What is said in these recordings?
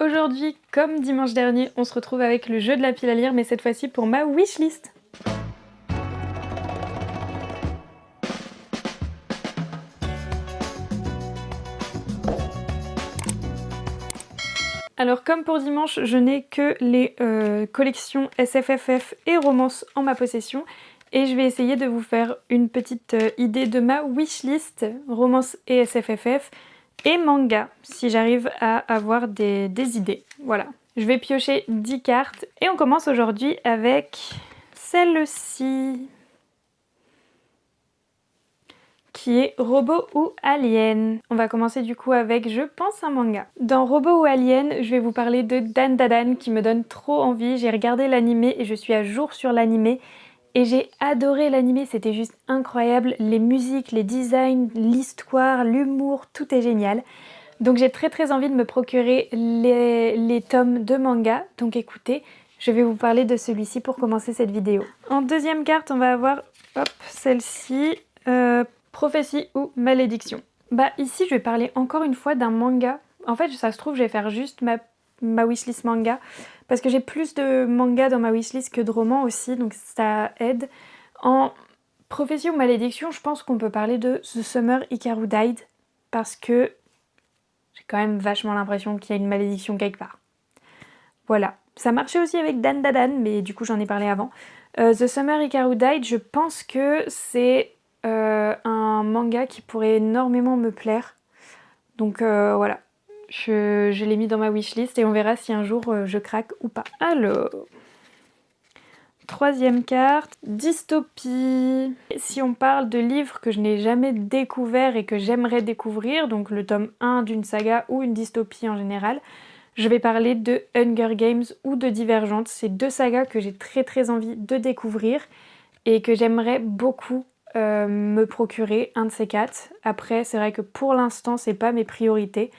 Aujourd'hui, comme dimanche dernier, on se retrouve avec le jeu de la pile à lire, mais cette fois-ci pour ma wishlist. Alors comme pour dimanche, je n'ai que les collections SFFF et romances en ma possession, et je vais essayer de vous faire une petite idée de ma wishlist, romance et SFFF, et manga, si j'arrive à avoir des idées. Voilà. Je vais piocher 10 cartes, et on commence aujourd'hui avec celle-ci, qui est Robot ou Alien. On va commencer du coup avec, je pense, un manga. Dans Robot ou Alien, je vais vous parler de Dandadan qui me donne trop envie. J'ai regardé l'animé et je suis à jour sur l'animé. Et j'ai adoré l'animé, c'était juste incroyable. Les musiques, les designs, l'histoire, l'humour, tout est génial. Donc j'ai très envie de me procurer les tomes de manga. Donc écoutez, je vais vous parler de celui-ci pour commencer cette vidéo. En deuxième carte, on va avoir celle-ci. Prophétie ou malédiction. Bah ici je vais parler encore une fois d'un manga. En fait ça se trouve je vais faire juste ma wishlist manga parce que j'ai plus de mangas dans ma wishlist que de romans aussi, donc ça aide. En prophétie ou malédiction, je pense qu'on peut parler de The Summer Hikaru Died parce que j'ai quand même vachement l'impression qu'il y a une malédiction quelque part. Voilà. Ça marchait aussi avec Dandadan, mais du coup j'en ai parlé avant. The Summer Hikaru Died, je pense que c'est un manga qui pourrait énormément me plaire. Donc voilà, je l'ai mis dans ma wishlist et on verra si un jour je craque ou pas. Alors, troisième carte, dystopie. Si on parle de livres que je n'ai jamais découverts et que j'aimerais découvrir, donc le tome 1 d'une saga ou une dystopie en général, je vais parler de Hunger Games ou de Divergente. C'est deux sagas que j'ai très envie de découvrir et que j'aimerais beaucoup me procurer un de ces quatre. Après, c'est vrai que pour l'instant, c'est pas mes priorités,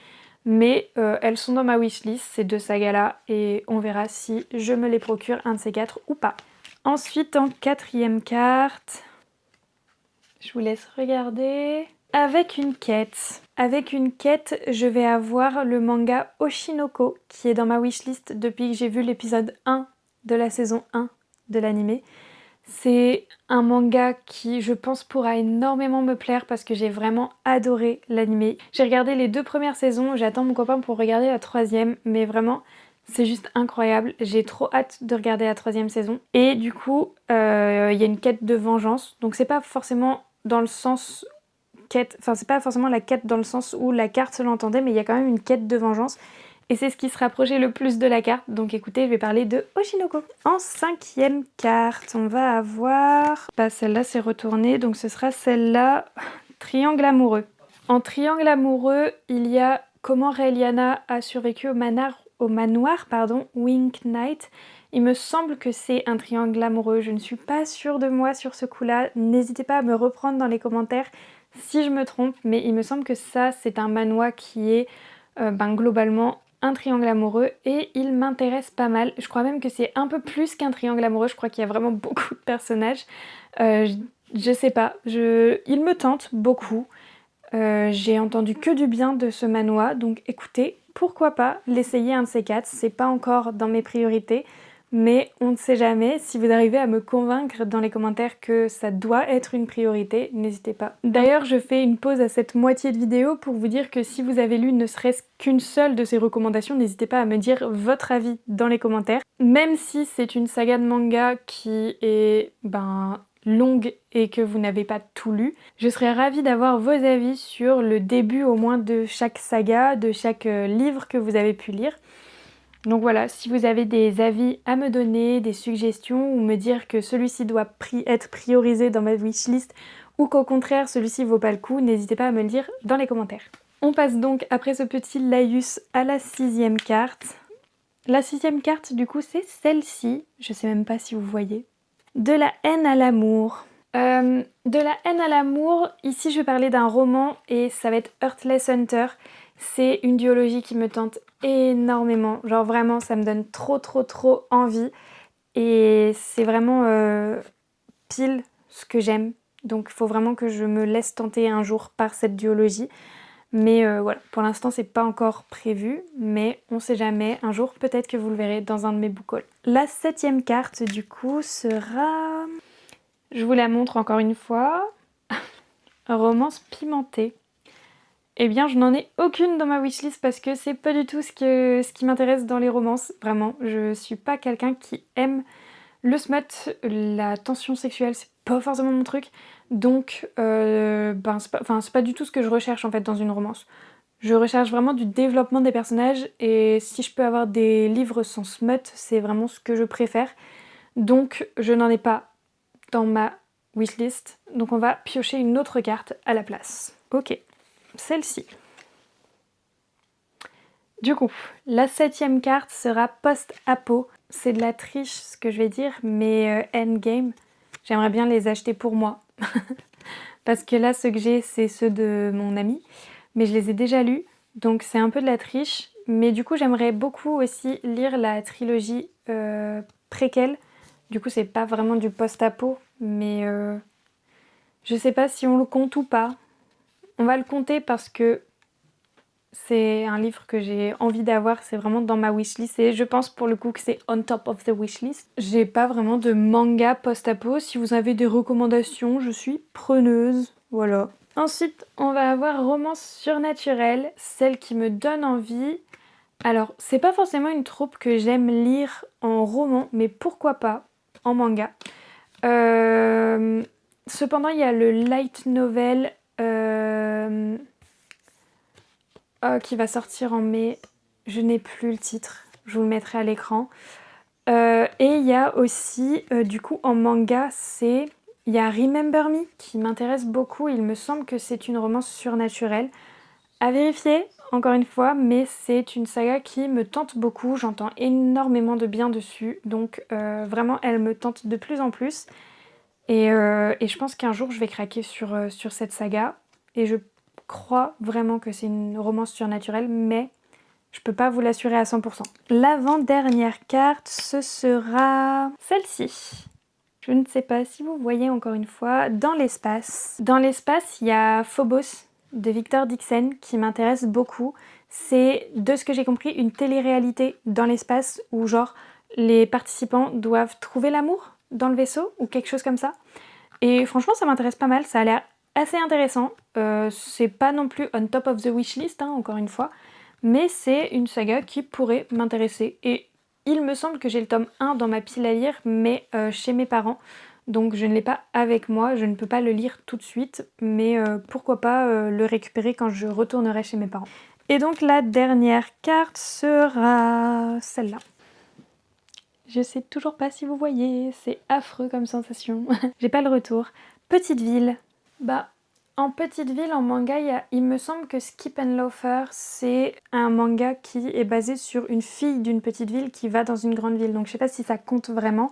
mais elles sont dans ma wishlist, ces deux sagas-là, et on verra si je me les procure un de ces quatre ou pas. Ensuite, en quatrième carte, je vous laisse regarder. Avec une quête. Avec une quête, je vais avoir le manga Oshinoko, qui est dans ma wishlist depuis que j'ai vu l'épisode 1 de la saison 1 de l'anime. C'est un manga qui, je pense, pourra énormément me plaire parce que j'ai vraiment adoré l'anime. J'ai regardé les 2 premières saisons, j'attends mon copain pour regarder la 3e, mais vraiment, c'est juste incroyable. J'ai trop hâte de regarder la 3e saison. Et du coup, il y a une quête de vengeance, donc c'est pas forcément dans le sens quête, enfin c'est pas forcément la quête dans le sens où la carte se l'entendait, mais il y a quand même une quête de vengeance. Et c'est ce qui se rapprochait le plus de la carte. Donc écoutez, je vais parler de Oshinoko. En cinquième carte, on va avoir... Bah celle-là c'est retourné, donc ce sera celle-là, Triangle amoureux. En triangle amoureux, il y a comment Raeliana a survécu au manoir Wink Knight. Il me semble que c'est un triangle amoureux. Je ne suis pas sûre de moi sur ce coup-là. N'hésitez pas à me reprendre dans les commentaires si je me trompe, mais il me semble que ça c'est un manhwa qui est globalement un triangle amoureux et il m'intéresse pas mal. Je crois même que c'est un peu plus qu'un triangle amoureux, je crois qu'il y a vraiment beaucoup de personnages. Je sais pas, il me tente beaucoup. J'ai entendu que du bien de ce manhwa, donc écoutez, pourquoi pas l'essayer un de ces quatre. C'est pas encore dans mes priorités, mais on ne sait jamais. Si vous arrivez à me convaincre dans les commentaires que ça doit être une priorité, n'hésitez pas. D'ailleurs, je fais une pause à cette moitié de vidéo pour vous dire que si vous avez lu ne serait-ce qu'une seule de ces recommandations, n'hésitez pas à me dire votre avis dans les commentaires. Même si c'est une saga de manga qui est longue et que vous n'avez pas tout lu, je serais ravie d'avoir vos avis sur le début au moins de chaque saga, de chaque livre que vous avez pu lire. Donc voilà, si vous avez des avis à me donner, des suggestions ou me dire que celui-ci doit être priorisé dans ma wishlist ou qu'au contraire celui-ci vaut pas le coup, n'hésitez pas à me le dire dans les commentaires. On passe donc après ce petit laïus à la 6e carte. La 6e carte du coup c'est celle-ci, je sais même pas si vous voyez. De la haine à l'amour. De la haine à l'amour, ici je vais parler d'un roman et ça va être Heartless Hunter. C'est une duologie qui me tente énormément, genre vraiment ça me donne trop envie et c'est vraiment pile ce que j'aime, donc il faut vraiment que je me laisse tenter un jour par cette duologie. Mais voilà, pour l'instant c'est pas encore prévu, mais on sait jamais, un jour peut-être que vous le verrez dans un de mes book hauls. La 7e carte du coup sera... Je vous la montre encore une fois. Romance pimentée. Eh bien, je n'en ai aucune dans ma wishlist parce que c'est pas du tout ce qui m'intéresse dans les romances. Vraiment, je suis pas quelqu'un qui aime le smut, la tension sexuelle, c'est pas forcément mon truc. Donc, c'est pas du tout ce que je recherche en fait dans une romance. Je recherche vraiment du développement des personnages et si je peux avoir des livres sans smut, c'est vraiment ce que je préfère. Donc, je n'en ai pas dans ma wishlist. Donc, on va piocher une autre carte à la place. Ok. Celle-ci. Du coup, la 7e carte sera post-apo. C'est de la triche ce que je vais dire, mais endgame. J'aimerais bien les acheter pour moi. Parce que là, ceux que j'ai, c'est ceux de mon ami. Mais je les ai déjà lus, donc c'est un peu de la triche. Mais du coup, j'aimerais beaucoup aussi lire la trilogie préquelle. Du coup, c'est pas vraiment du post-apo, mais je sais pas si on le compte ou pas. On va le compter parce que c'est un livre que j'ai envie d'avoir, c'est vraiment dans ma wishlist et je pense pour le coup que c'est on top of the wishlist. J'ai pas vraiment de manga post-apo, si vous avez des recommandations, je suis preneuse, voilà. Ensuite, on va avoir romance surnaturelle, celle qui me donne envie. Alors, c'est pas forcément une troupe que j'aime lire en roman, mais pourquoi pas en manga. Cependant, il y a le light novel qui va sortir en mai. Je n'ai plus le titre, je vous le mettrai à l'écran. Et il y a aussi, du coup, en manga, il y a Remember Me qui m'intéresse beaucoup. Il me semble que c'est une romance surnaturelle. À vérifier, encore une fois, mais c'est une saga qui me tente beaucoup. J'entends énormément de bien dessus. Donc vraiment, elle me tente de plus en plus. Et je pense qu'un jour, je vais craquer sur cette saga. Et je crois vraiment que c'est une romance surnaturelle, mais je peux pas vous l'assurer à 100%. L'avant-dernière carte, ce sera celle-ci. Je ne sais pas si vous voyez encore une fois, dans l'espace. Dans l'espace, il y a Phobos de Victor Dixon qui m'intéresse beaucoup. C'est, de ce que j'ai compris, une télé-réalité dans l'espace où genre les participants doivent trouver l'amour dans le vaisseau ou quelque chose comme ça. Et franchement, ça m'intéresse pas mal, ça a l'air assez intéressant. C'est pas non plus on top of the wishlist, hein, encore une fois, mais c'est une saga qui pourrait m'intéresser. Et il me semble que j'ai le tome 1 dans ma pile à lire, mais chez mes parents. Donc je ne l'ai pas avec moi, je ne peux pas le lire tout de suite, mais pourquoi pas le récupérer quand je retournerai chez mes parents. Et donc la dernière carte sera celle-là. Je sais toujours pas si vous voyez, c'est affreux comme sensation. J'ai pas le retour. Petite ville. Bah, en petite ville, en manga, il me semble que Skip and Loafer, c'est un manga qui est basé sur une fille d'une petite ville qui va dans une grande ville. Donc je sais pas si ça compte vraiment.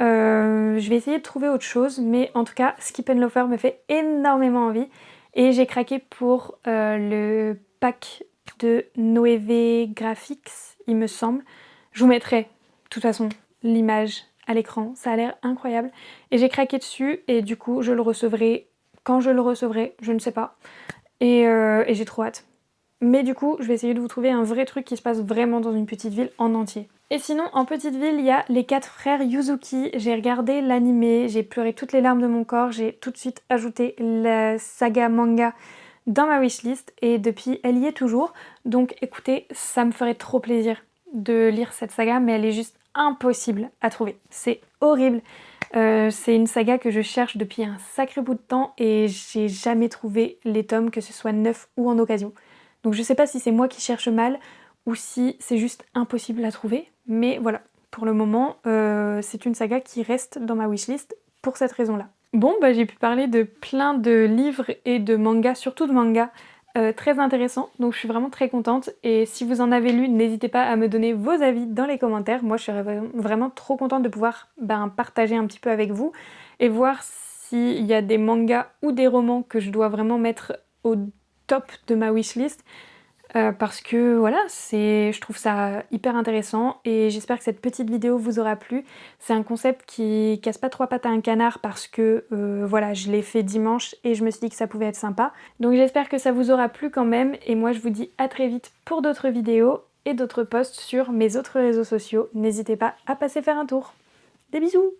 Je vais essayer de trouver autre chose, mais en tout cas, Skip and Loafer me fait énormément envie. Et j'ai craqué pour le pack de Noévé Graphics, il me semble. Je vous mettrai, de toute façon, l'image à l'écran, ça a l'air incroyable. Et j'ai craqué dessus, et du coup, je le recevrai quand je le recevrai, je ne sais pas. Et j'ai trop hâte. Mais du coup, je vais essayer de vous trouver un vrai truc qui se passe vraiment dans une petite ville en entier. Et sinon, en petite ville, il y a les 4 frères Yuzuki. J'ai regardé l'animé, j'ai pleuré toutes les larmes de mon corps, j'ai tout de suite ajouté la saga manga dans ma wishlist et depuis, elle y est toujours. Donc écoutez, ça me ferait trop plaisir de lire cette saga, mais elle est juste impossible à trouver. C'est horrible. C'est une saga que je cherche depuis un sacré bout de temps et j'ai jamais trouvé les tomes, que ce soit neuf ou en occasion. Donc je sais pas si c'est moi qui cherche mal ou si c'est juste impossible à trouver, mais voilà, pour le moment, c'est une saga qui reste dans ma wishlist pour cette raison-là. Bon, bah j'ai pu parler de plein de livres et de mangas, surtout de mangas, très intéressants, donc je suis vraiment très contente. Et si vous en avez lu, n'hésitez pas à me donner vos avis dans les commentaires. Moi, je serais vraiment trop contente de pouvoir partager un petit peu avec vous et voir s'il y a des mangas ou des romans que je dois vraiment mettre au top de ma wishlist. parce que voilà, je trouve ça hyper intéressant et j'espère que cette petite vidéo vous aura plu. C'est un concept qui casse pas trois pattes à un canard parce que voilà, je l'ai fait dimanche et je me suis dit que ça pouvait être sympa. Donc j'espère que ça vous aura plu quand même et moi je vous dis à très vite pour d'autres vidéos et d'autres posts sur mes autres réseaux sociaux. N'hésitez pas à passer faire un tour. Des bisous!